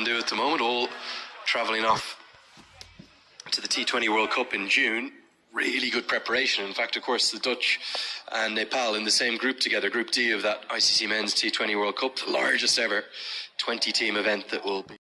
Kathmandu at the moment, all travelling off to the T20 World Cup in June. Really good preparation. In fact, of course, the Dutch and Nepal in the same group together, Group D of that ICC Men's T20 World Cup, the largest ever 20-team event that will be.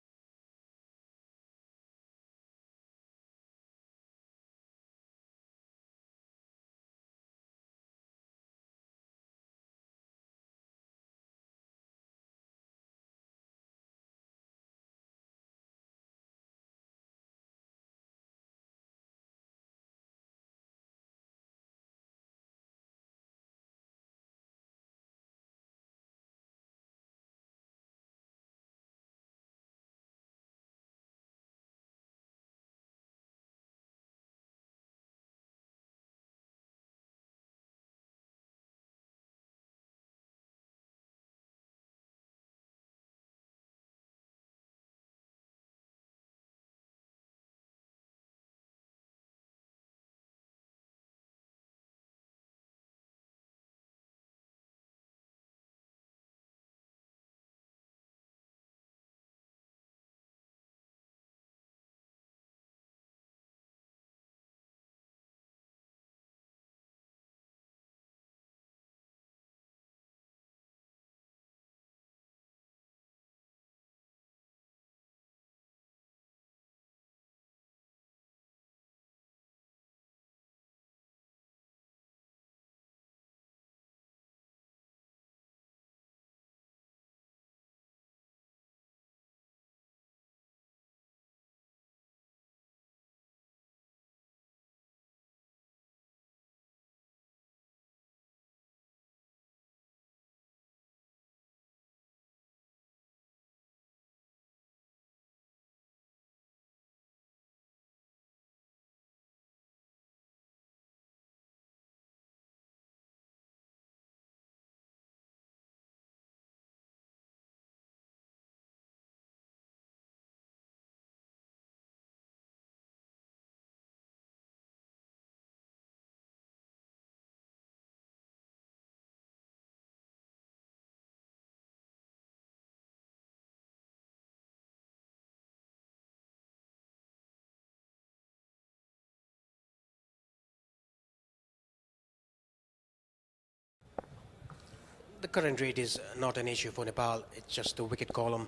The current rate is not an issue for Nepal. It's just the wicket column.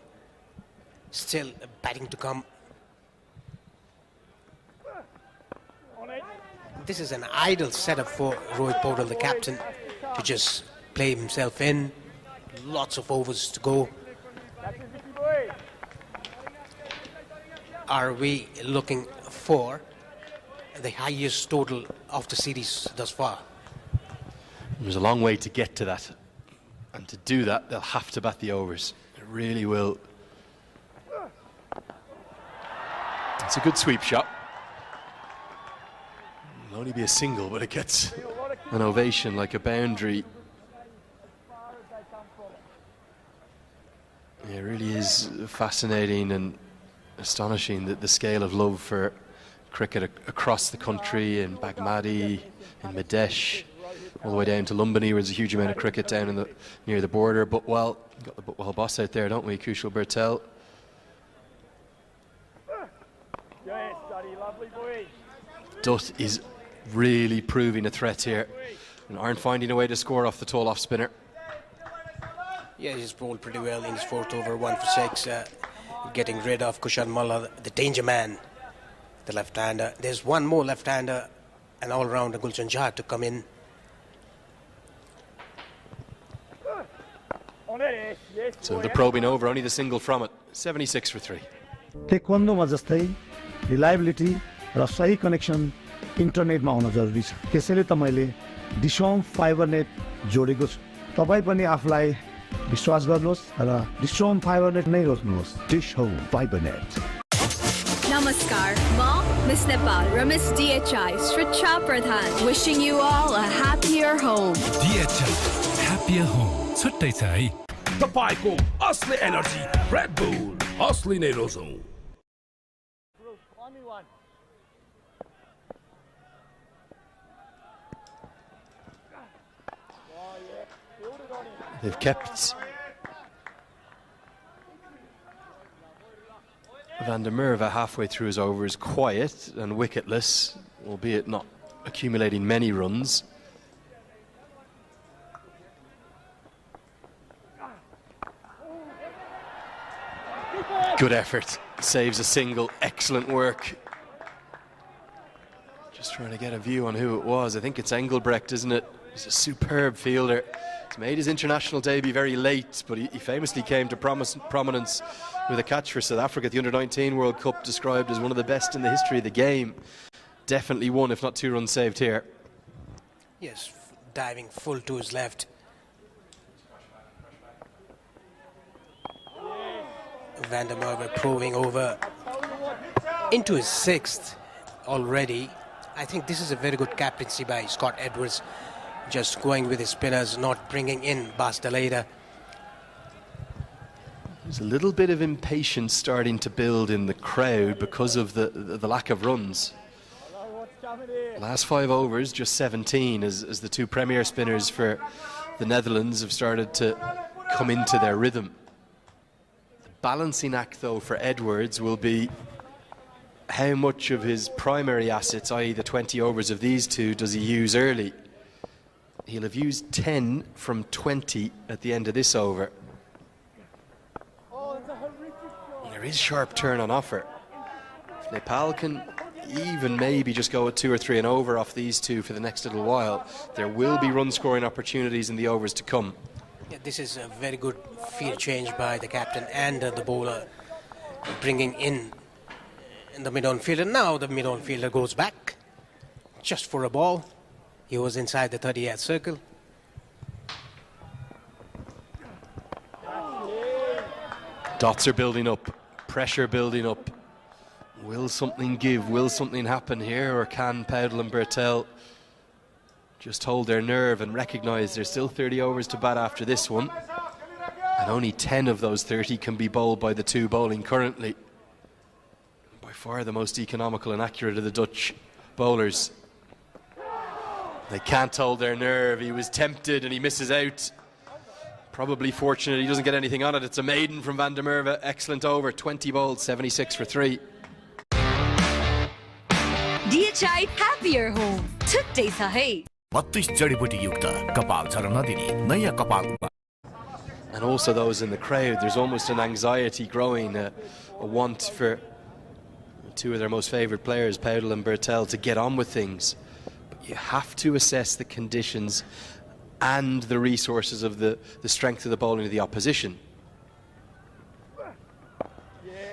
Still batting to come. This is an ideal setup for Rohit Paudel, the captain, to just play himself in. Lots of overs to go. Are we looking for the highest total of the series thus far? There's a long way to get to that. And to do that, they'll have to bat the overs. It really will. It's a good sweep shot. It'll only be a single, but it gets an ovation like a boundary. Yeah, it really is fascinating and astonishing that the scale of love for cricket across the country, in Bagmati, in Madesh, all the way down to Lumbini, where there's a huge amount of cricket down in near the border. Butwell, got the Butwell boss out there, don't we? Kushal Bertel. Dutt is really proving a threat here and aren't finding a way to score off the tall off spinner. Yeah, he's bowled pretty well in his fourth over, 1 for 6, getting rid of Kushal Mullah, the danger man, the left-hander. There's one more left-hander, an all-rounder, Gulshan Jha, to come in. So the probing over, only the single from it, 76 for 3. Taekwondo जस्तै reliability र सही connection इन्टरनेटमा हुन जरुरी छ। त्यसैले त मैले डिसोम fibre net जोडेको छु। तपाई पनि आफुलाई विश्वास गर्नुहोस् र डिसोम फाइबर नेट नै रोज्नुहोस्। DishHome fibre net. Namaskar, Ma, Miss Nepal, र Miss DHI, Sricha Pradhan, wishing you all a happier home. DHI, happier home. छुट्टै छ है। तपाईको असली एनर्जी रेड बुल असली नै रोजौं। They've kept Van der Merwe halfway through his overs, quiet and wicketless, albeit not accumulating many runs. Good effort, saves a single, excellent work. Just trying to get a view on who it was. I think it's Engelbrecht, isn't it? He's a superb fielder. He's made his international debut very late, but he famously came to prominence with a catch for South Africa at the Under-19 World Cup, described as one of the best in the history of the game. Definitely one, if not two runs saved here. Yes, diving full to his left. Van der Merwe proving over into his sixth already. I think this is a very good captaincy by Scott Edwards, just going with his spinners, not bringing in Bas de Leede. There's a little bit of impatience starting to build in the crowd because of the lack of runs. Last 5 overs, just 17, as the two premier spinners for the Netherlands have started to come into their rhythm. The balancing act, though, for Edwards will be how much of his primary assets, i.e. the 20 overs of these two, does he use early. He'll have used 10 from 20 at the end of this over. There is sharp turn on offer. If Nepal can even maybe just go with 2 or 3 and over off these two for the next little while, there will be run scoring opportunities in the overs to come. Yeah, this is a very good field change by the captain and the bowler, bringing in the mid-on fielder. Now the mid-on fielder goes back just for a ball. He was inside the 30-yard circle. Dots are building up, pressure building up. Will something give? Will something happen here? Or can Powdell and Bertel just hold their nerve and recognise there's still 30 overs to bat after this one? And only 10 of those 30 can be bowled by the two bowling currently. By far the most economical and accurate of the Dutch bowlers. They can't hold their nerve. He was tempted and he misses out. Probably fortunate he doesn't get anything on it. It's a maiden from Van der Merwe. Excellent over. 20 bowled, 76 for 3. DHI Happier Home. छुट्टै छ है 32 जडीबुटी युक्त कपाल झर्न नदिने नयाँ कपाल. And also those in the crowd, there's almost an anxiety growing, a want for two of their most favoured players, Powdell and Bertel, to get on with things. But you have to assess the conditions and the resources of the strength of the bowling of the opposition.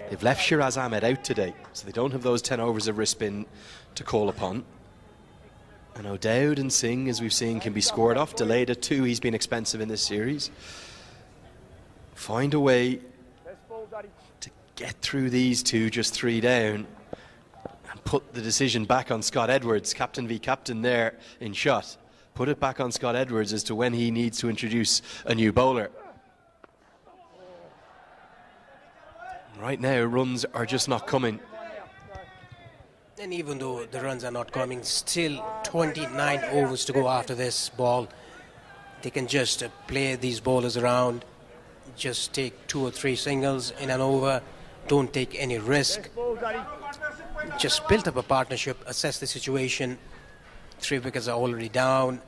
They've left Shiraz Ahmed out today, so they don't have those 10 overs of wrist spin to call upon. And O'Dowd and Singh, as we've seen, can be scored off. De Leede too, he's been expensive in this series. Find a way to get through these two, just 3 down, and put the decision back on Scott Edwards, captain v captain there in shot. Put it back on Scott Edwards as to when he needs to introduce a new bowler. Right now, runs are just not coming. And even though the runs are not coming, still 29 overs to go after this ball. They can just play these bowlers around, just take 2 or 3 singles in an over, don't take any risk. Just build up a partnership, assess the situation. 3 wickets are already down,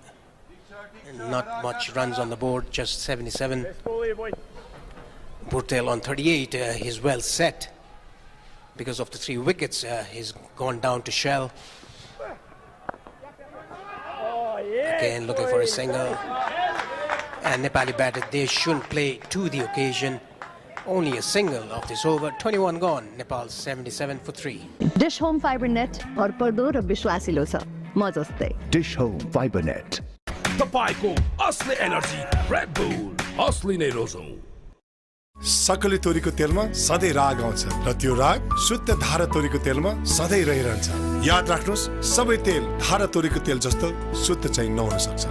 and not much runs on the board, just 77. Bertel on 38, he's well set. Because of the 3 wickets, he's gone down to shell. Again, looking for a single. And Nepali batter, they shouldn't play to the occasion. Only a single of this over. 21 gone. Nepal 77 for 3. Dish Home Fiber Net भरपर्दो र विश्वासिलो छ म जस्तै Dish Home Fiber Net. तपाईको असली energy red bull असली नै रोजौं. सकली तोरीको तेलमा सधैँ राग आउँछ र त्यो राग शुद्ध धारा तोरीको तेलमा सधैँ रहिरहन्छ. याद राख्नुस्, सबै तेल धारा तोरीको तेल जस्तो शुद्ध चाहिँ नहुन सक्छ.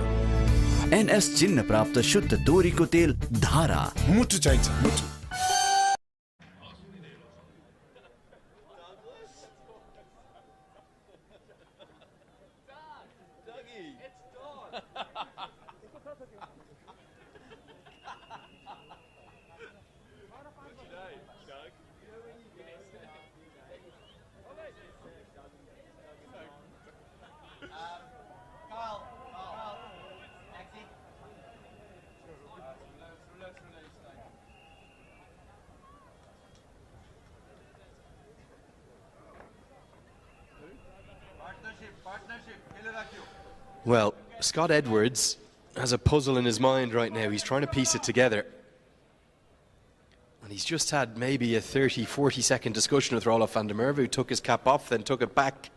NS चिन्ह प्राप्त शुद्ध तोरीको तेल धारा मुटु चाहिन्छ, मुटु. Well, Scott Edwards has a puzzle in his mind right now. He's trying to piece it together. And he's just had maybe a 30, 40-second discussion with Roelof van der Merwe, who took his cap off, then took it back.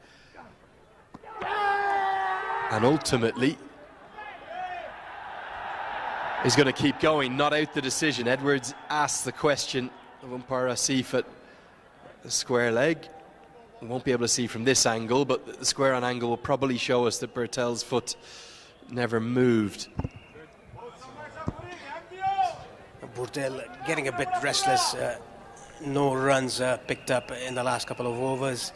And ultimately is going to keep going, not out the decision. Edwards asked the question of umpire Asif at the square leg. We won't be able to see from this angle, but the square on angle will probably show us that Bertel's foot never moved. Bertel getting a bit restless. No runs picked up in the last couple of overs.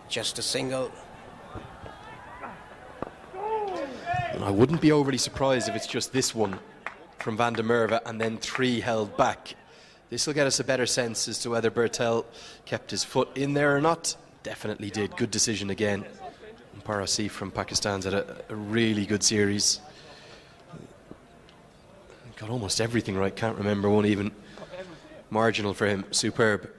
Just a single. I wouldn't be overly surprised if it's just this one from van der Merwe and then 3 held back. This will get us a better sense as to whether Bertel kept his foot in there or not. Definitely did. Good decision again. Umpire Asif from Pakistan's had a really good series. Got almost everything right. Can't remember one even marginal for him. Superb.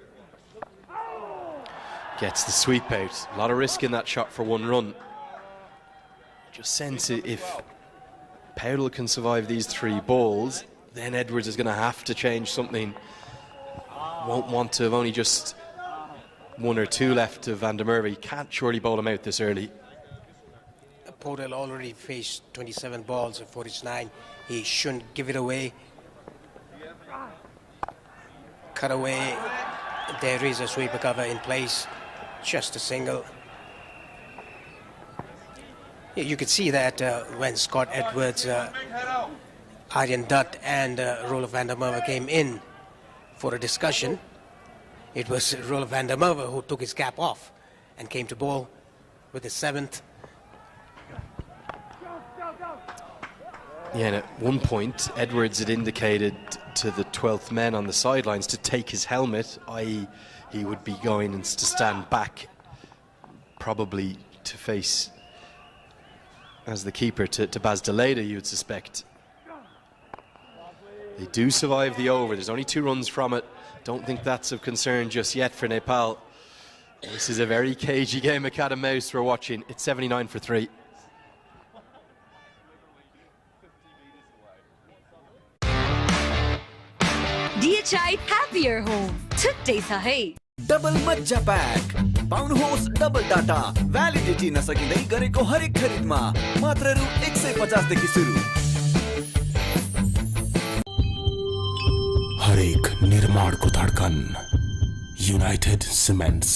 Gets the sweep out. A lot of risk in that shot for 1 run. Just sense it, if Powell can survive these 3 balls, then Edwards is going to have to change something. Won't want to have only just 1 or 2 left to van der Merwe. He can't surely bowl him out this early. Powell already faced 27 balls for 49. He shouldn't give it away. Cut away. There is a sweeper cover in place. Just a single. You could see that when Scott Edwards, Aryan Dutt and Roelof van der Merwe came in for a discussion, it was Roelof van der Merwe who took his cap off and came to bowl with his 7th. Yeah, and at one point, Edwards had indicated to the 12th men on the sidelines to take his helmet, i.e. he would be going and to stand back, probably to face, as the keeper, to Baz de Leede, you would suspect. They do survive the over. There's only 2 runs from it. Don't think that's of concern just yet for Nepal. This is a very cagey game of cat and mouse we're watching. It's 79 for 3. DHI Happier Home. छुट्टै छ है। Double मज्जा pack पाउनुहोस् double data validity नसकिँदै गरेको हरेक खरिदमा मात्र रु 150 देखि सुरु। हरेक निर्माणको धड्कन united cements.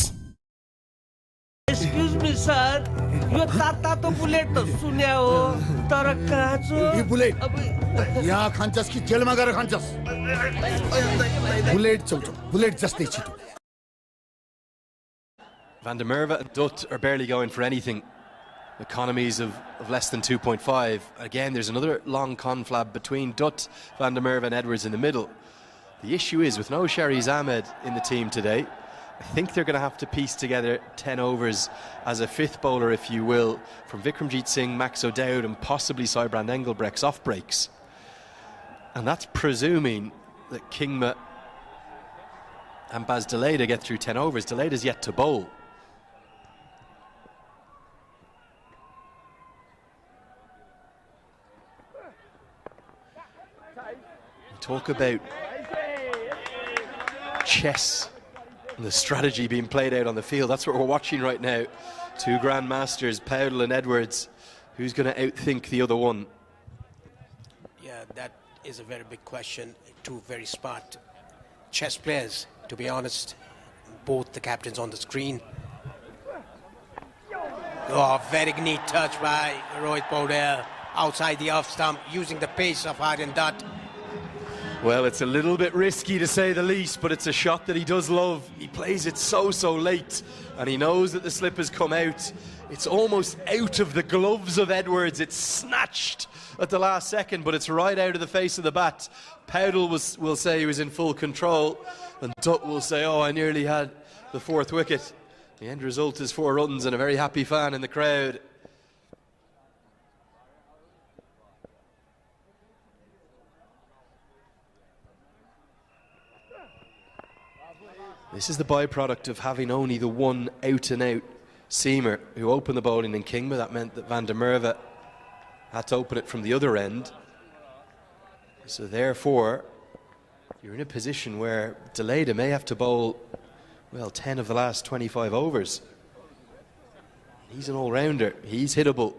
Excuse me sir, यो तातो बुलेट त सुन्या हो तर काँचो यो बुलेट यहाँ खान्छस् कि जेलमा गएर खान्छस्? बुलेट चौचो बुलेट जस्तै छिटो। Van der Merwe and Dutt are barely going for anything. Economies of less than 2.5. Again, there's another long conflab between Dutt, Van der Merwe and Edwards in the middle. The issue is, with no Shariz Ahmed in the team today, I think they're going to have to piece together 10 overs as a 5th bowler, if you will, from Vikramjit Singh, Max O'Dowd and possibly Sybrand Engelbrecht's off breaks. And that's presuming that Kingma and Baz de Leede get through 10 overs. De Leede is yet to bowl. Talk about chess and the strategy being played out on the field. That's what we're watching right now. 2 grandmasters, Powell and Edwards. Who's going to outthink the other one? Yeah, that is a very big question. 2 very smart chess players, to be honest. Both the captains on the screen. Oh, very neat touch by Rohit Powell outside the off stump, using the pace of Aryan Dutt. Well, it's a little bit risky to say the least, but it's a shot that he does love. He plays it so late, and he knows that the slip has come out. It's almost out of the gloves of Edwards. It's snatched at the last second, but it's right out of the face of the bat. Powell will say he was in full control, and Dutt will say, oh, I nearly had the 4th wicket. The end result is 4 runs and a very happy fan in the crowd. This is the byproduct of having only the 1 out-and-out seamer who opened the bowling in Kingma. That meant that Van der Merwe had to open it from the other end. So therefore, you're in a position where Deleda may have to bowl, well, 10 of the last 25 overs. He's an all-rounder. He's hittable.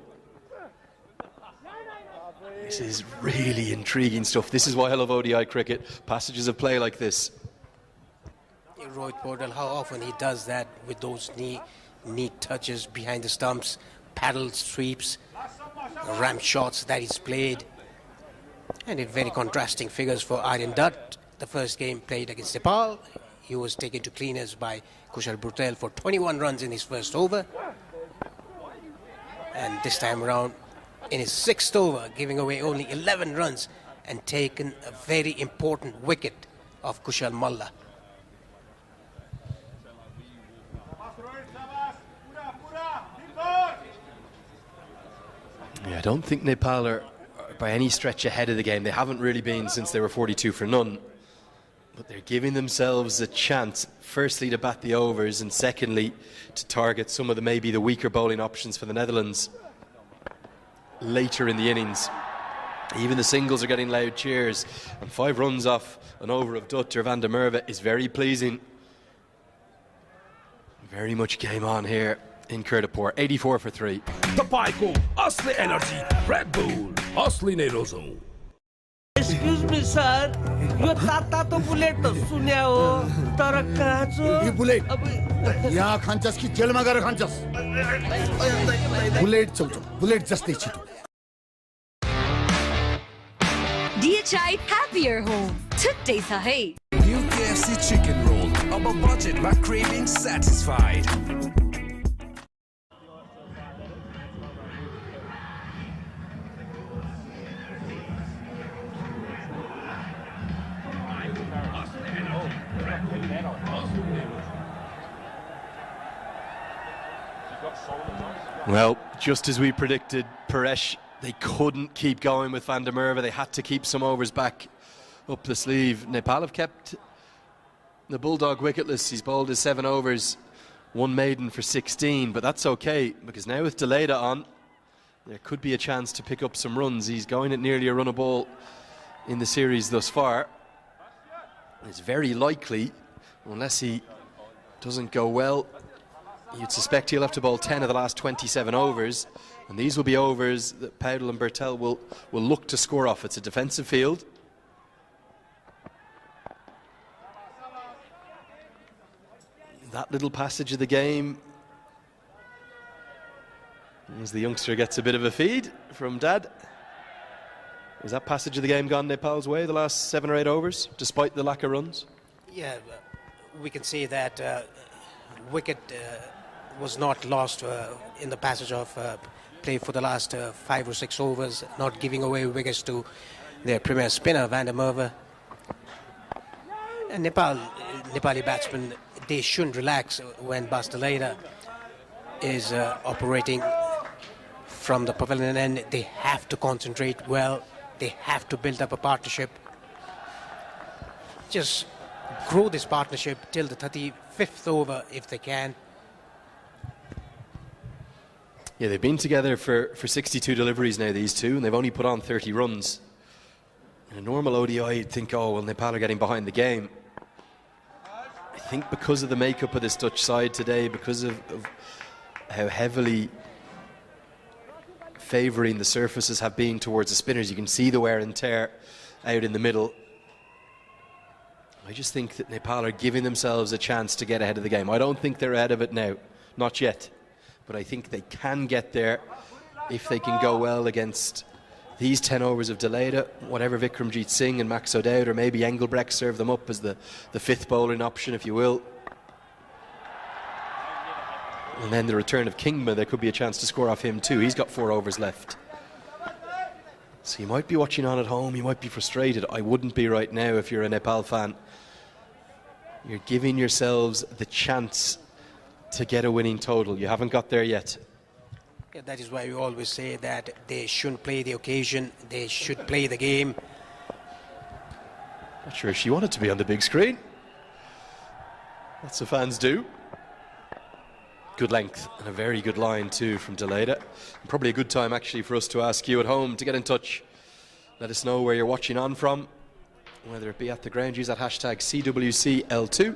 This is really intriguing stuff. This is why I love ODI cricket. Passages of play like this. Rohit Pordal, how often he does that with those neat touches behind the stumps, paddle sweeps, ramp shots that he's played. And very contrasting figures for Aryan Dutt. The first game played against Nepal, he was taken to cleaners by Kushal Bhutel for 21 runs in his first over. And this time around, in his sixth over, giving away only 11 runs and taken a very important wicket of Kushal Malla. Yeah, I don't think Nepal are by any stretch ahead of the game. They haven't really been since they were 42 for none. But they're giving themselves a chance, firstly to bat the overs and secondly to target some of the maybe the weaker bowling options for the Netherlands later in the innings. Even the singles are getting loud cheers, and 5 runs off an over of Dutt or Van der Merwe is very pleasing. Very much game on here in Kirtipur. 84 for 3. Tapaiको असली energy red bull असली नै रोजौं. Excuse me, sir. यो तातो bullet त सुन्या हो तर काँचो यो bullet यहाँ खान्छस् कि जेलमा गएर खान्छस् बुलेट चल्छ बुलेट जस्तै छिटो DHI Happier Home. Today sahi. New KFC chicken roll. Above budget, my craving satisfied. Well, just as we predicted, Paresh, they couldn't keep going with Van der Merwe. They had to keep some overs back up the sleeve. Nepal have kept the Bulldog wicketless. He's bowled his 7 overs, 1 maiden for 16, but that's okay because now with Deleda on, there could be a chance to pick up some runs. He's going at nearly a run a ball in the series thus far. It's very likely, unless he doesn't go well, you'd suspect he'll have to bowl 10 of the last 27 overs, and these will be overs that Powdell and Bertel will look to score off. It's a defensive field. That little passage of the game, as the youngster gets a bit of a feed from Dad. Is that passage of the game gone Nepal's way the last 7 or 8 overs, despite the lack of runs? Yeah, we can say that wicket was not lost in the passage of play for the last 5 or 6 overs, not giving away wickets to their premier spinner, Van der Merwe. And Nepali batsmen, they shouldn't relax when Bas Deleda is operating from the pavilion end. They have to concentrate well. They have to build up a partnership. Just grow this partnership till the 35th over if they can. Yeah, they've been together for 62 deliveries now, these two, and they've only put on 30 runs. In a normal ODI, you'd think, oh, well, Nepal are getting behind the game. I think because of the makeup of this Dutch side today, because of how heavily favouring the surfaces have been towards the spinners, you can see the wear and tear out in the middle. I just think that Nepal are giving themselves a chance to get ahead of the game. I don't think they're ahead of it now, not yet. But I think they can get there if they can go well against these 10 overs of Deleda, whatever Vikramjit Singh and Max O'Dowd, or maybe Engelbrecht serve them up as the 5th bowling option, if you will. And then the return of Kingma, there could be a chance to score off him too. He's got 4 overs left. So you might be watching on at home, you might be frustrated. I wouldn't be right now if you're a Nepal fan. You're giving yourselves the chance to get a winning total. You haven't got there yet. Yeah, that is why we always say that they shouldn't play the occasion, they should play the game. Not sure if she wanted to be on the big screen. Lots of fans do. good length and a very good line too from Deleda. Probably a good time actually for us to ask you at home to get in touch. Let us know where you're watching on from, whether it be at the ground. Use that hashtag CWCL2,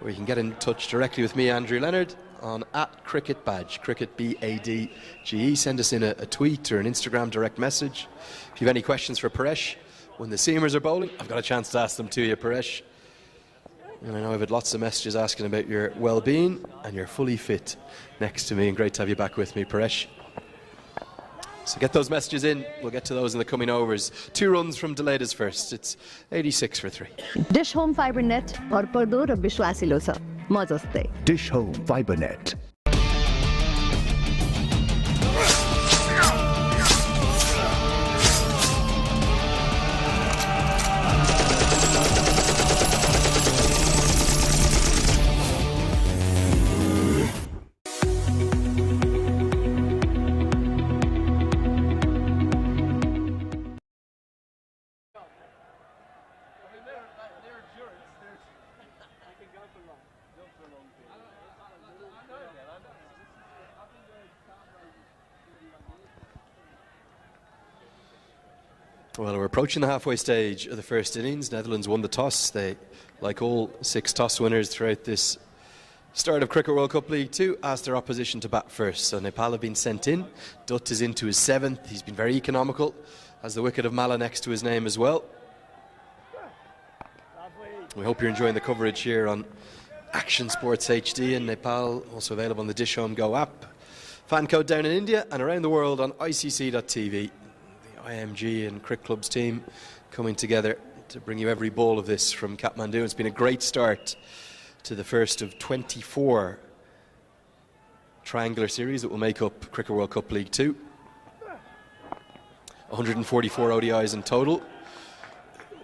or you can get in touch directly with me, Andrew Leonard, on @cricketbadge, cricket BADGE. Send us in a tweet or an Instagram direct message. If you have any questions for Paresh when the Seamers are bowling, I've got a chance to ask them to you, Paresh. And I know I've had lots of messages asking about your well-being, and you're fully fit next to me, and great to have you back with me, Paresh. So get those messages in. We'll get to those in the coming overs. 2 runs from Deleda's first. It's 86 for 3. Dish home fibre net भरपर्दो र विश्वासिलो छ म जस्तै dish home fibre net. Well, we're approaching the halfway stage of the first innings. Netherlands won the toss. They, like all 6 toss winners throughout this start of Cricket World Cup League 2, asked their opposition to bat first. So Nepal have been sent in. Dutt is into his 7th. He's been very economical. Has the wicket of Mala next to his name as well. We hope you're enjoying the coverage here on Action Sports HD in Nepal, also available on the Dish Home Go app. Fan code down in India and around the world on ICC.tv. IMG and Cricket Club's team coming together to bring you every ball of this from Kathmandu. It's been a great start to the first of 24 triangular series that will make up Cricket World Cup League 2. 144 ODIs in total.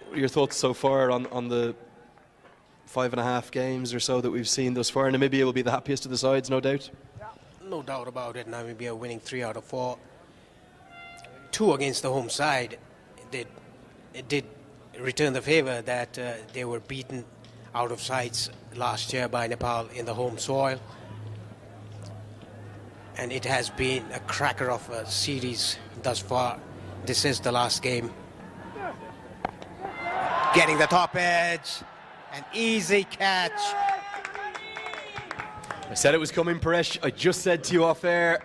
What are your thoughts so far on the 5.5 games or so that we've seen thus far? Namibia will be the happiest of the sides, no doubt. No doubt about it. Namibia winning 3 out of 4. 2 against the home side. It did return the favour that they were beaten out of sides last year by Nepal in the home soil. And it has been a cracker of a series thus far. This is the last game. Getting the top edge. An easy catch. I said it was coming, Paresh. I just said to you off air,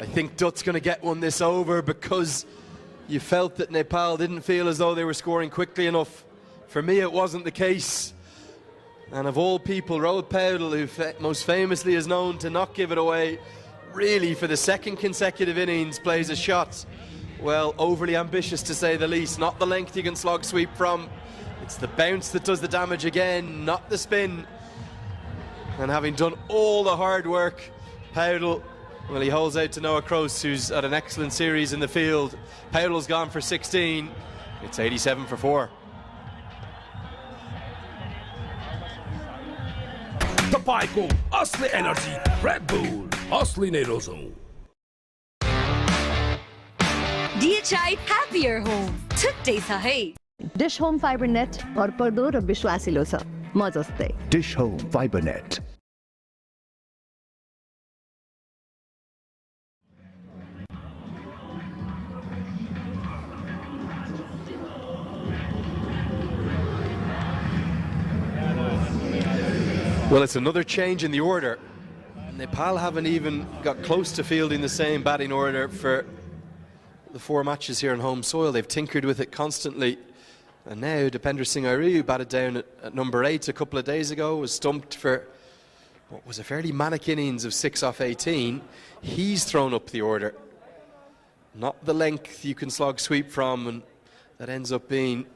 I think Dutt's going to get one this over because you felt that Nepal didn't feel as though they were scoring quickly enough. For me, it wasn't the case. And of all people, Rohit Paudel, who most famously is known to not give it away, really for the 2nd consecutive innings plays a shot, well, overly ambitious to say the least. Not the length you can slog sweep from. It's the bounce that does the damage again, not the spin. And having done all the hard work, Paudel, well, he holds out to Noah Kroos, who's at an excellent series in the field. Paudel's gone for 16. It's 87 for 4. Tapaiको असली energy Red Bull असली नै रोजौं. DHI Happier Home. छुट्टै छ है. Dish home fibre net भरपर्दो र विश्वासिलो छ म जस्तै dish home fibre net. Well, it's another change in the order. Nepal haven't even got close to fielding the same batting order for the 4 matches here on home soil. They've tinkered with it constantly. And now Dipender Singh Airi, who batted down at number 8 a couple of days ago, was stumped for what was a fairly manic innings of 6 off 18. He's thrown up the order. Not the length you can slog sweep from, and that ends up being,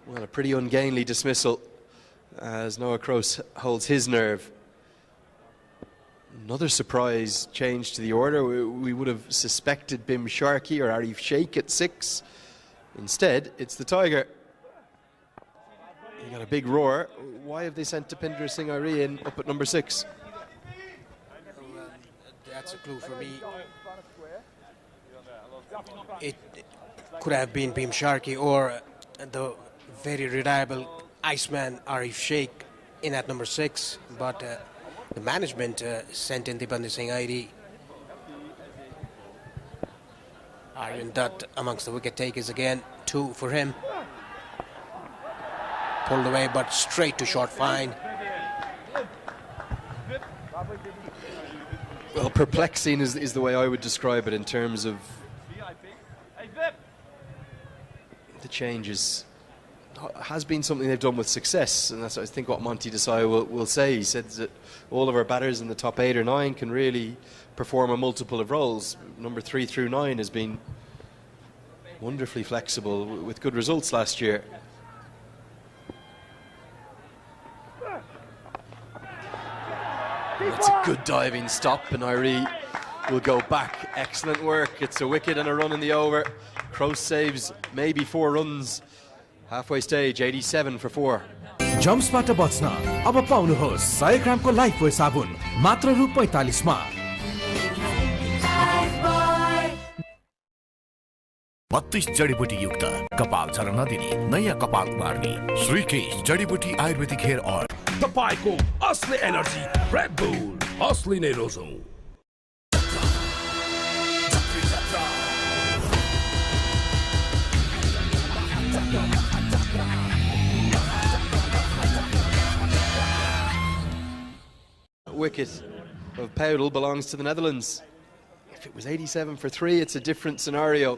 well, a pretty ungainly dismissal as Noah Kroos holds his nerve. Another surprise change to the order. We would have suspected Bim Sharkey or Arif Sheikh at 6. Instead, it's the Tiger. He got a big roar. Why have they sent Dipender Singh Airi in up at number 6? That's a clue for me. It could have been Bim Sharkey or the very reliable Iceman Arif Sheikh in at number 6, but the management sent in Dipandi Singh ID. Aryan Dutt amongst the wicket takers again, 2 for him. Pulled away but straight to short fine. Well, perplexing is the way I would describe it in terms of the changes. Has been something they've done with success, and that's I think what Monty Desai will say. He said that all of our batters in the top 8 or 9 can really perform a multiple of roles. Number 3 through 9 has been wonderfully flexible with good results last year. It's a good diving stop, and Irie will go back. Excellent work. It's a wicket and a run in the over. Cross saves maybe 4 runs. Halfway stage, 87 for 4. जम्सबाट बच्न अब पाउनुहोस् 100 ग्रामको लाइफबोय साबुन मात्र रु 45 मा। 32 जडीबुटी युक्त कपाल झर्न नदिने नयाँ कपाल मार्ने श्रीकेश जडीबुटी आयुर्वेदिक हेयर ऑयल। तपाईको असली एनर्जी रेड बुल असली नै रोजौं। Wicket of Powdell belongs to the Netherlands. If it was 87 for 3, it's a different scenario.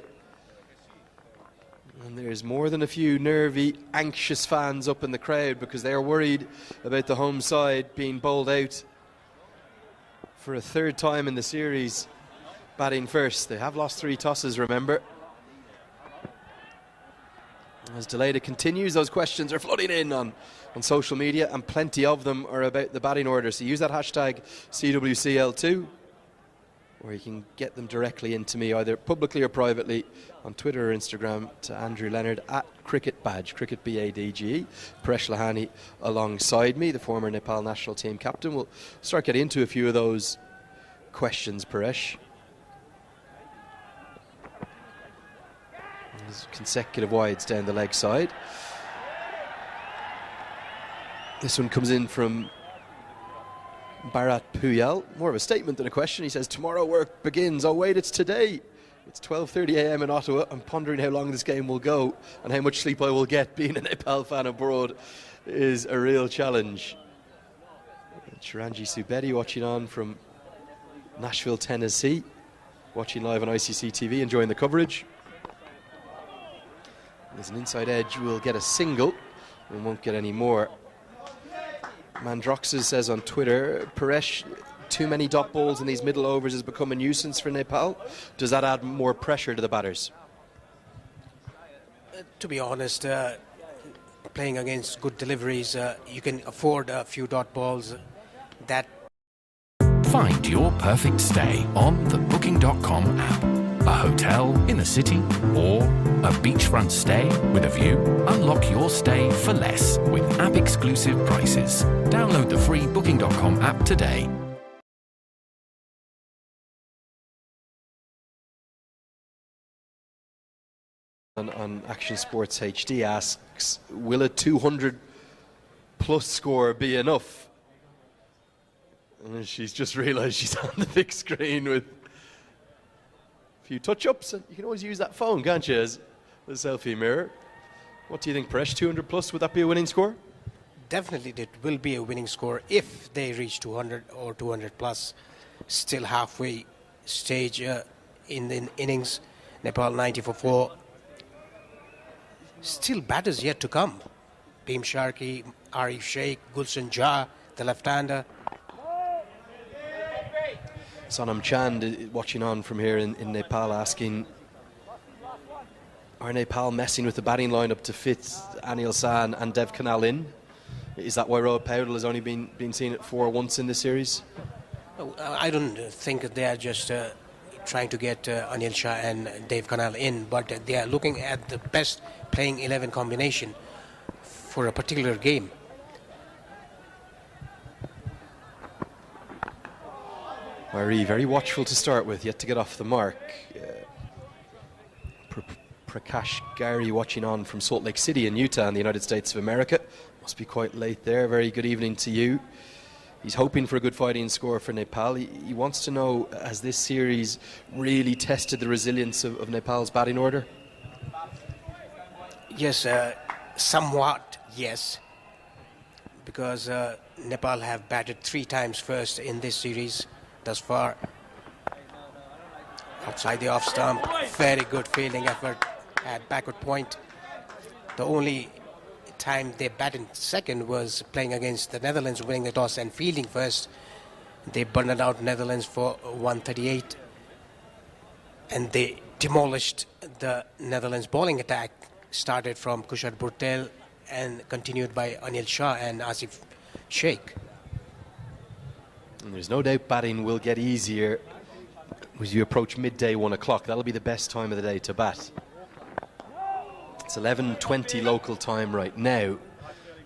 And there's more than a few nervy, anxious fans up in the crowd because they're worried about the home side being bowled out for a 3rd time in the series, batting first. They have lost 3 tosses, remember. As Delayda continues, those questions are flooding in on social media, and plenty of them are about the batting order. So use that hashtag CWCL2, or you can get them directly into me, either publicly or privately, on Twitter or Instagram, to Andrew Leonard at Cricket Badge, Cricket BADGE. Paresh Lahani alongside me, the former Nepal national team captain. We'll start getting into a few of those questions, Paresh. There's consecutive wides down the leg side. This one comes in from Bharat Puyal, more of a statement than a question. He says, tomorrow work begins. Oh wait, it's today. It's 12:30 a.m. in Ottawa. I'm pondering how long this game will go and how much sleep I will get. Being a Nepal fan abroad is a real challenge. Chiranji Subedi watching on from Nashville, Tennessee, watching live on ICC TV, enjoying the coverage. There's an inside edge, we'll get a single and won't get any more. Mandroxes says on Twitter, Paresh, too many dot balls in these middle overs has become a nuisance for Nepal. Does that add more pressure to the batters? To be honest, playing against good deliveries, you can afford a few dot balls. That Find your perfect stay on the Booking.com app. A hotel in the city or a beachfront stay with a view? Unlock your stay for less with app-exclusive prices. Download the free Booking.com app today. On Action Sports HD asks, will a 200 plus score be enough? And she's just realised she's on the big screen with a few touch-ups. You can always use that phone, can't you, as a selfie mirror. What do you think, Paresh? 200 plus, would that be a winning score? Definitely it will be a winning score if they reach 200 or 200 plus. Still halfway stage in the innings. Nepal 90 for 4. Still batters yet to come. Bhim Sharkey, Arif Sheikh, Gulshan Jha, the left-hander. Sonam Chand watching on from here in Nepal asking, are Nepal messing with the batting lineup to fit Anil San and Dev Kanal in? Is that why Rohit Powdell has only been seen at 4 once in this series? I don't think they are just trying to get Anil Shah and Dev Kanal in, but they are looking at the best playing 11 combination for a particular game. Marie, very watchful to start with, yet to get off the mark. Prakash Gary watching on from Salt Lake City in Utah in the United States of America. Must be quite late there. Very good evening to you. He's hoping for a good fighting score for Nepal. He wants to know, has this series really tested the resilience of Nepal's batting order? Yes, somewhat, yes. Because Nepal have batted 3 times first in this series thus far. Outside the off stump, very good fielding effort at backward point. The only time they batted second was playing against the Netherlands, winning the toss and fielding first. They burned out Netherlands for 138, and they demolished the Netherlands bowling attack. Started from Kushal Burtel and continued by Anil Shah and Asif Sheikh. And there's no doubt batting will get easier as you approach midday 1 o'clock. That'll be the best time of the day to bat. It's 11:20 local time right now.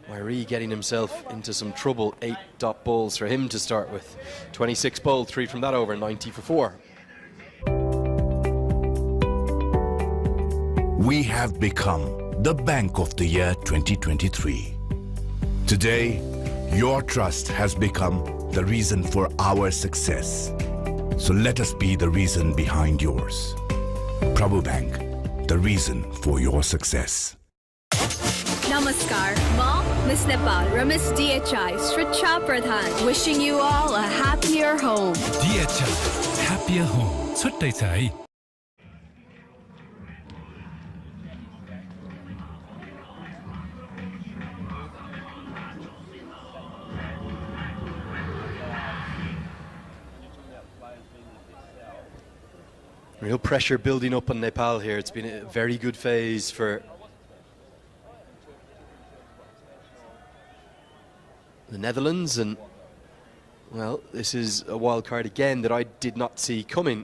Marie getting himself into some trouble. 8 dot balls for him to start with. 26 bowled, 3 from that over, 90 for 4. We have become the Bank of the Year 2023. Today, your trust has become the reason for our success. So let us be the reason behind yours. Prabhu Bank, the reason for your success. Namaskar, Ma, Miss Nepal, Ramis DHI, Sricha Pradhan, wishing you all a happier home. DHI, happier home. छुट्टै छ है. Real pressure building up on Nepal here. It's been a very good phase for the Netherlands, and well, this is a wild card again that I did not see coming.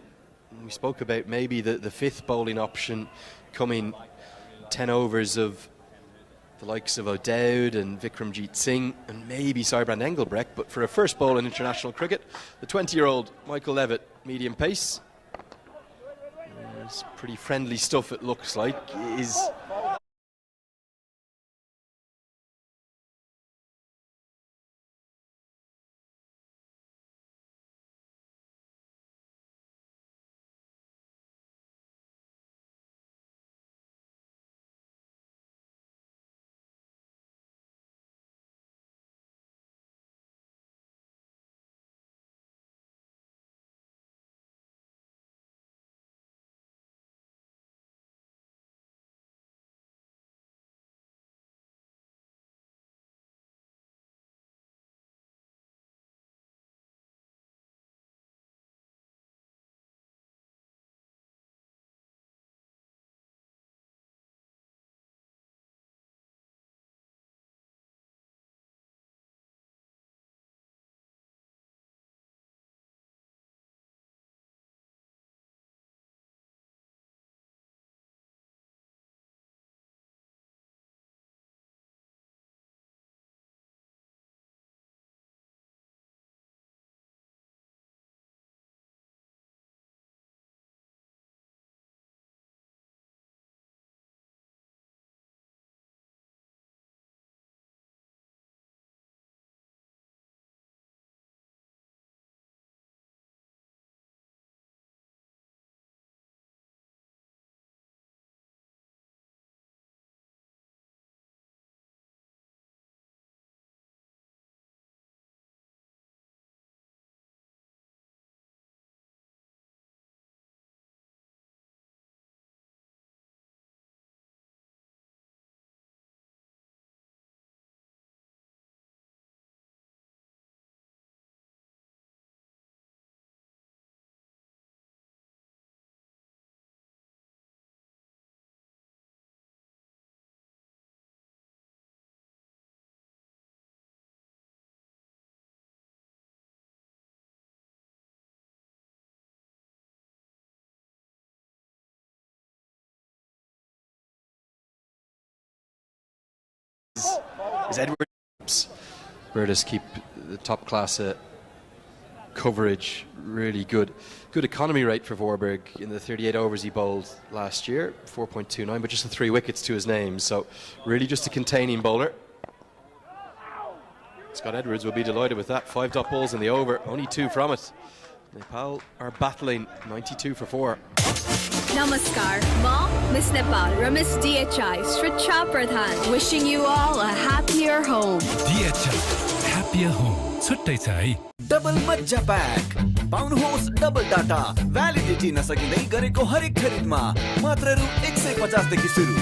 We spoke about maybe the 5th bowling option coming, 10 overs of the likes of O'Dowd and Vikramjit Singh and maybe Saibrand Engelbrecht, but for a first bowl in international cricket, the 20-year-old Michael Levitt, medium pace. It's pretty friendly stuff, it looks like. Is Edward Burtis keep the top class coverage really good. Good economy rate for Vorberg in the 38 overs he bowled last year, 4.29, but just the 3 wickets to his name. So really just a containing bowler. Scott Edwards will be delighted with that. 5 dot balls in the over, only 2 from it. Nepal are battling 92 for 4. Namaskar, Ma, Miss Nepal, Miss DHI, Sricha Pradhan, wishing you all a happier home. DHI, happier home. छुट्टै छ है double मज्जा pack पाउनुहोस् double data validity नसकिँदै गरेको हरेक खरिदमा मात्र रु 150 देखि सुरु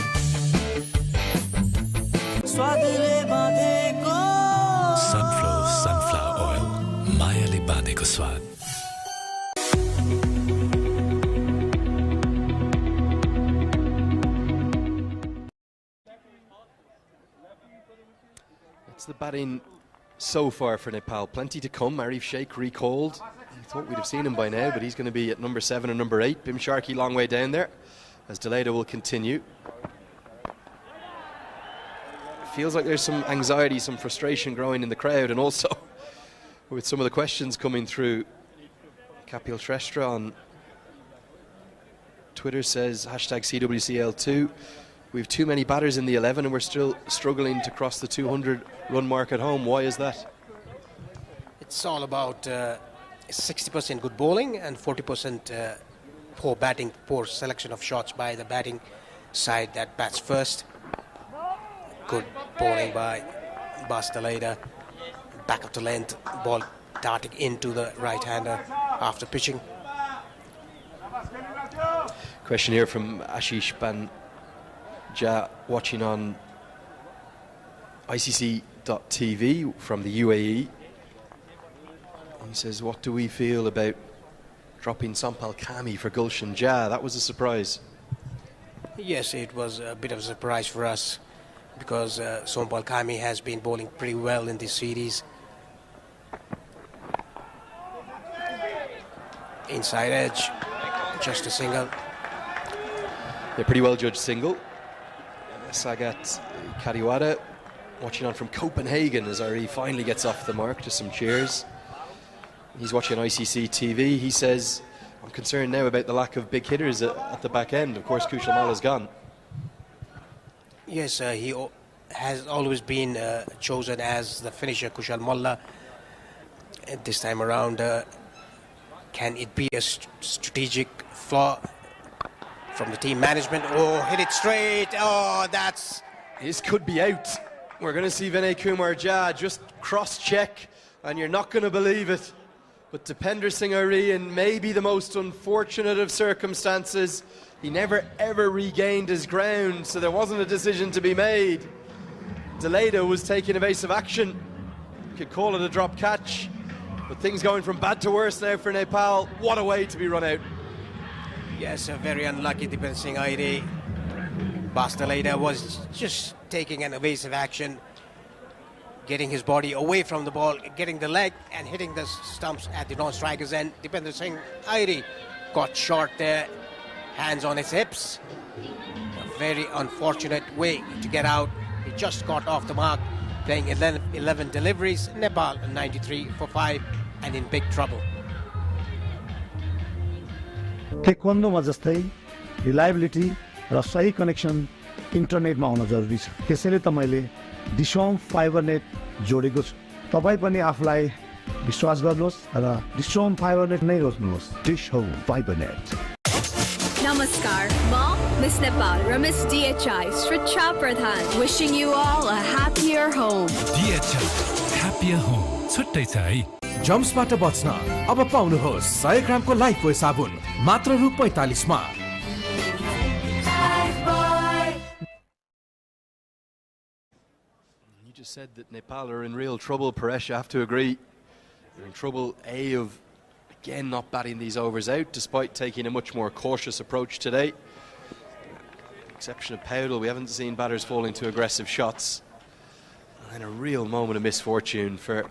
स्वादले बाँधेको सनफ्लावर ओइल मायाले बाँधेको स्वाद That's the batting so far for Nepal. Plenty to come. Arif Sheikh recalled. I thought we'd have seen him by now, but he's going to be at number 7 and number 8. Bim Sharkey long way down there as Deleda will continue. Feels like there's some anxiety, some frustration growing in the crowd, and also with some of the questions coming through. Kapil Shrestha on Twitter says hashtag CWCL2. We have too many batters in the 11 and we're still struggling to cross the 200 run mark at home. Why is that? It's all about 60% good bowling and 40% poor batting, poor selection of shots by the batting side that bats first. Good bowling by Bas Deleda. Back of the length, ball darting into the right-hander after pitching. Question here from Ashish Banja, watching on ICC.tv from the UAE. He says, what do we feel about dropping Sampal Kami for Gulshan Jah? That was a surprise. Yes, it was a bit of a surprise for us because Sampal Kami has been bowling pretty well in this series. Inside edge, just a single. They're pretty well judged single. Sagat Kariwada watching on from Copenhagen as Ari finally gets off the mark. Just some cheers. He's watching ICC TV. He says, I'm concerned now about the lack of big hitters at the back end. Of course, Kushal Malla's gone. Yes, he has always been chosen as the finisher, Kushal Malla. And this time around, can it be a strategic flaw from the team management? Oh, hit it straight. Oh, that's... This could be out. We're going to see Vinay Kumar Jha just cross-check, and you're not going to believe it. But Dipender Singh Ari, in maybe the most unfortunate of circumstances, he never ever regained his ground, so there wasn't a decision to be made. Deleda was taking evasive action. You could call it a drop catch. But things going from bad to worse now for Nepal. What a way to be run out. Yes, a very unlucky Dipender Singh Ari. Bas Deleda was just taking an evasive action, getting his body away from the ball, getting the leg and hitting the stumps at the non-striker's end. Dipender Singh Ari got short there, hands on his hips. A very unfortunate way to get out. He just got off the mark, playing 11 deliveries. Nepal 93 for 5 and in big trouble. टेक्वान्डोमा जस्तै reliability र सही connection इन्टरनेटमा हुन जरुरी छ। त्यसैले त मैले डिसोम fibre net जोडेको छु। तपाई पनि आफुलाई विश्वास गर्नुहोस् र डिसोम फाइबर नेट नै रोज्नुहोस्। DishHome fibre net. Namaskar, Ma, Miss Nepal, Miss DHI, Sricha Pradhan, wishing you all a happier home. DHI, happier home. छुट्टै छ है जम्सबाट बच्न अब पाउनुहोस् 100 ग्रामको लाइफबोय साबुन मात्र रु 45 मा। You just said that Nepal are in real trouble, Paresh. I have to agree. They're in trouble, A, of again not batting these overs out, despite taking a much more cautious approach today. Exception of Powdell, we haven't seen batters fall into aggressive shots. And a real moment of misfortune for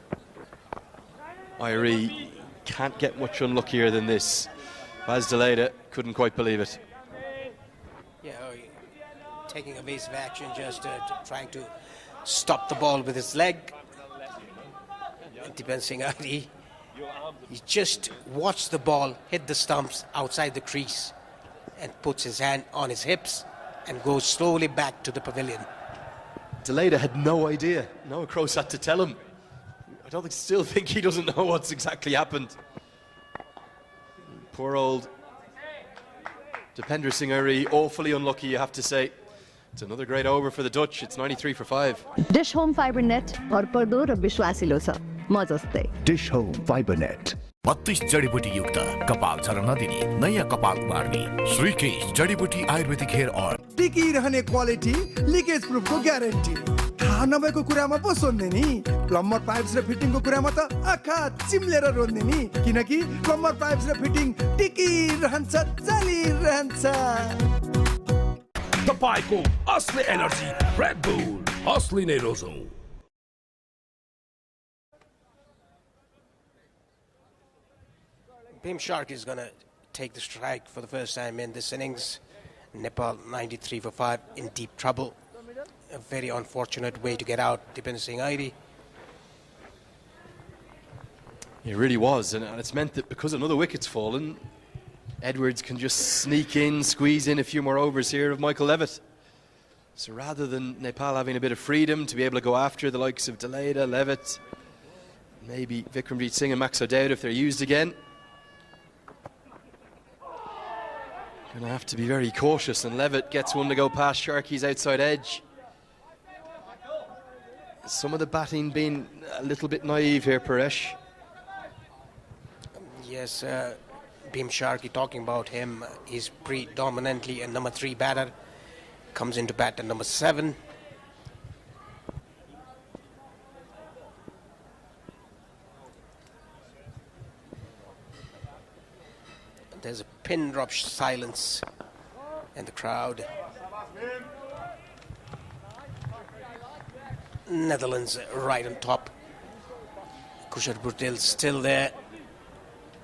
Irie. Can't get much unluckier than this. Bas Deleda couldn't quite believe it. Yeah, taking evasive action, just trying to stop the ball with his leg. Dipender Singh Ari, he just watched the ball hit the stumps outside the crease and puts his hand on his hips and goes slowly back to the pavilion. Deleda had no idea. Noah Cross had to tell him. I still think he doesn't know what's exactly happened. Poor old Dipender Singh, awfully unlucky, you have to say. It's another great over for the Dutch. It's 93 for 5. Dish home fibre net भरपर्दो र विश्वासिलो छ म जस्तै Dish Home Fiber Net. 32 जडीबुटी युक्त कपाल झर्न नदिने नयाँ कपाल उमार्ने श्रीकेश जडीबुटी आयुर्वेदिक हेयर ऑयल टिकी रहने क्वालिटी लिकेज प्रुफ को ग्यारेन्टी थाहा नभएको कुरामा पो सोध्ने नि प्लम्बर पाइप्स र फिटिङको कुरामा त आँखा चिम्लेर रोज्ने नि किनकि प्लम्बर पाइप्स र फिटिङ टिकी रहन्छ चलिरहन्छ तपाईको असली एनर्जी रेड बुल असली नै रोजौं Bhim Shark is going to take the strike for the first time in this innings. Nepal 93 for 5 in deep trouble. A very unfortunate way to get out, Dipender Singh. It really was, and it's meant that because another wicket's fallen, Edwards can just sneak in, squeeze in a few more overs here of Michael Levitt. So rather than Nepal having a bit of freedom to be able to go after the likes of Deleda, Levitt, maybe Vikramjit Singh and Max O'Dowd if they're used again, going to have to be very cautious, and Levitt gets one to go past Sharkey's outside edge. Some of the batting being a little bit naive here, Paresh. Yes, Bhim Sharkey, talking about him, he's predominantly a number 3 batter. Comes into bat at number 7. There's a pin drop silence in the crowd. Netherlands right on top. Kushal Bhurtel still there,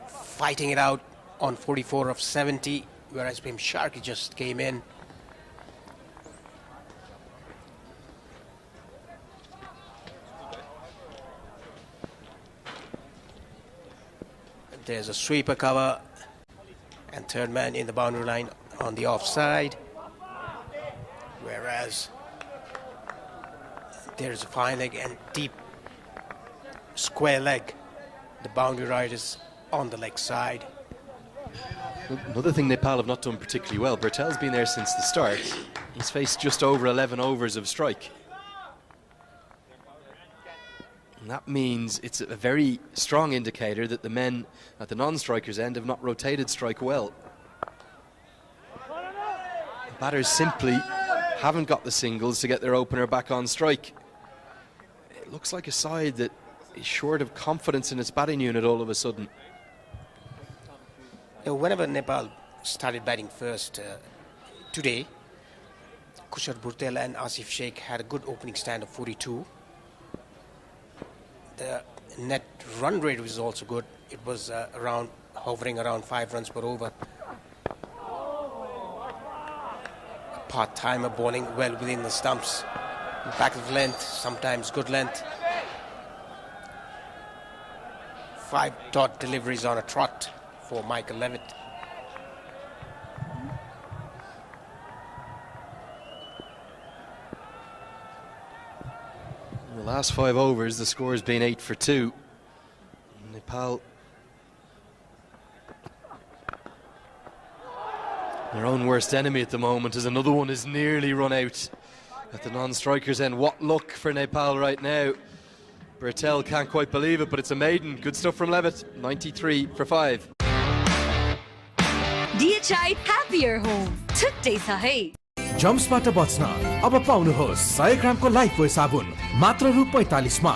fighting it out on 44 of 70, whereas Bhim Sharkey just came in. There's a sweeper cover, and third man in the boundary line on the offside, whereas there's a fine leg and deep square leg. The boundary right is on the leg side. Another thing Nepal have not done particularly well, Bertel's been there since the start. He's faced just over 11 overs of strike. And that means it's a very strong indicator that the men at the non-strikers end have not rotated strike well. The batters simply haven't got the singles to get their opener back on strike. It looks like a side that is short of confidence in its batting unit all of a sudden. Whenever Nepal started batting first today, Kushal Bhurtel and Asif Sheikh had a good opening stand of 42. The net run rate was also good. It was hovering around 5 runs per over. Part-timer bowling well within the stumps. Back of length, sometimes good length. 5 dot deliveries on a trot for Michael Levitt. In the last 5 overs, the score has been 8 for 2. Nepal, their own worst enemy at the moment, as another one is nearly run out at the non-strikers end. What luck for Nepal right now. Bertel can't quite believe it, but it's a maiden. Good stuff from Levitt. 93 for 5. DHI Happier Home. छुट्टै छ है। जम्सबाट बच्न अब पाउनुहोस् 100 ग्रामको लाइफबोय साबुन मात्र रु 45 मा।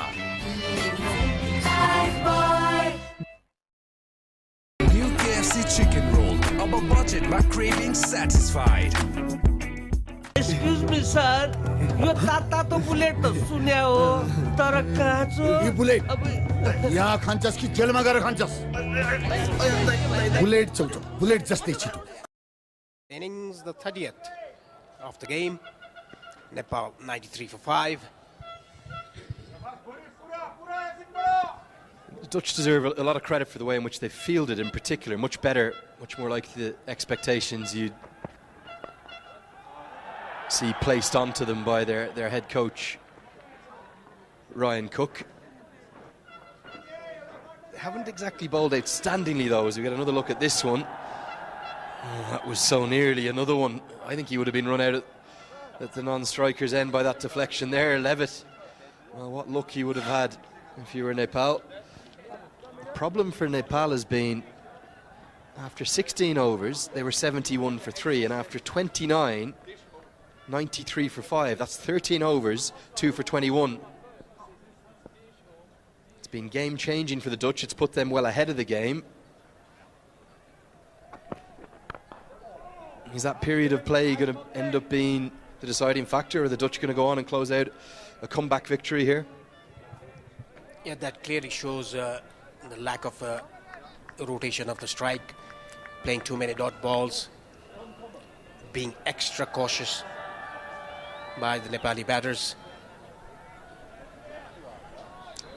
New KFC chicken roll. अब budget मा craving satisfied. Excuse me, sir. यो तातो बुलेट त सुन्या हो तर काँचो यो बुलेट यहाँ खान्छस् कि जेलमा गएर खान्छस् बुलेट चल्छ बुलेट जस्तै छिटो Innings the 30th of the game. Nepal 93 for 5. The Dutch deserve a lot of credit for the way in which they fielded in particular. Much better, much more like the expectations you'd see placed onto them by their head coach, Ryan Cook. haven't exactly bowled outstandingly though, as we get another look at this one. Oh, that was so nearly another one. I think he would have been run out at the non-striker's end by that deflection there. Levitt, well, what luck he would have had if you were Nepal. The problem for Nepal has been, after 16 overs, they were 71 for 3, and after 29, 93 for 5. That's 13 overs, 2 for 21. It's been game-changing for the Dutch. It's put them well ahead of the game. Is that period of play going to end up being the deciding factor, or are the Dutch going to go on and close out a comeback victory here? Yeah, that clearly shows the lack of rotation of the strike, playing too many dot balls, being extra cautious by the Nepali batters.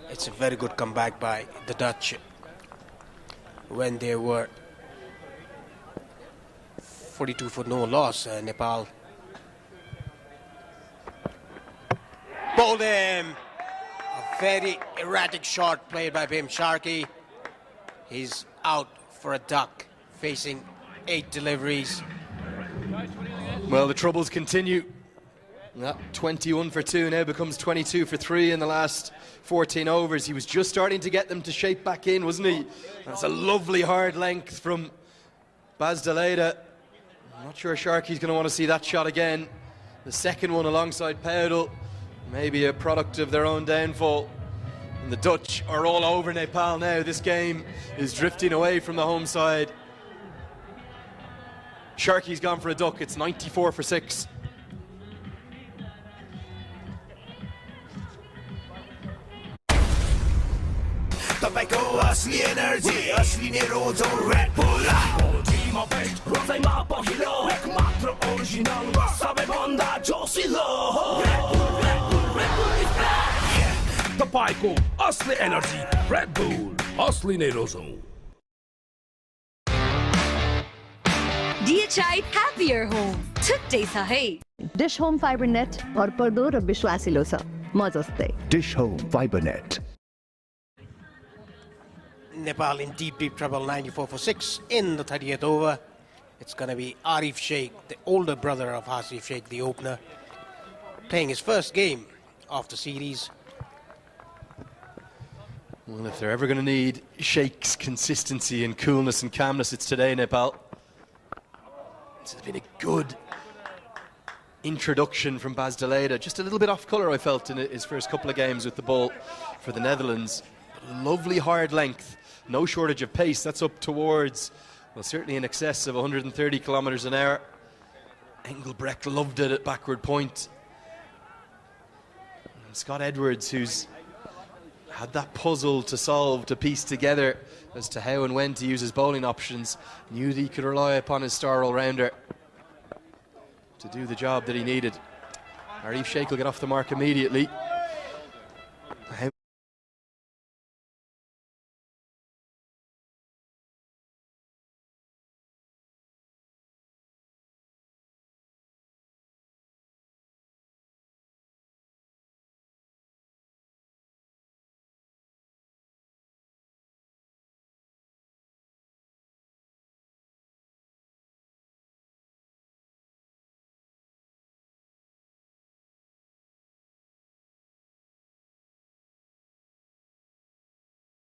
It's a very good comeback by the Dutch when they were 42 for no loss. Nepal bowled him. A very erratic shot played by Bhim Sharkey. He's out for a duck, facing 8 deliveries. Well, the troubles continue. That 21 for 2 now becomes 22 for 3 in the last 14 overs. He was just starting to get them to shape back in, wasn't he? That's a lovely hard length from Baz de Leede. I'm not sure Sharkey's going to want to see that shot again. The second one alongside Powdell, maybe a product of their own downfall. And the Dutch are all over Nepal now. This game is drifting away from the home side. Sharkey's gone for a duck. It's 94 for 6. तपाईको असली energy असली नै रोजो red bull टिममा best रोजैमा पहिलो एक मात्र original सबैभन्दा जोसिलो तपाईको असली एनर्जी रेड बुल असली नै रोजो DHI Happier Home छुट्टै छ है डिश होम फाइबर नेट भरपर्दो र विश्वासिलो छ म जस्तै dish home fibre net Nepal in deep trouble, 94 for 6 in the 30th over. It's going to be Arif Sheikh, the older brother of Hasif Sheikh, the opener, playing his first game of the series. Well, if they're ever going to need Sheikh's consistency and coolness and calmness, it's today, Nepal. This has been a good introduction from Baz de Leede. Just a little bit off colour, I felt, in his first couple of games with the ball for the Netherlands. But lovely hard length. No shortage of pace. That's up towards, well, certainly in excess of 130 kilometres an hour. Engelbrecht loved it at backward point. And Scott Edwards, who's had that puzzle to solve, to piece together as to how and when to use his bowling options, knew that he could rely upon his star all-rounder to do the job that he needed. Arif Sheikh will get off the mark immediately.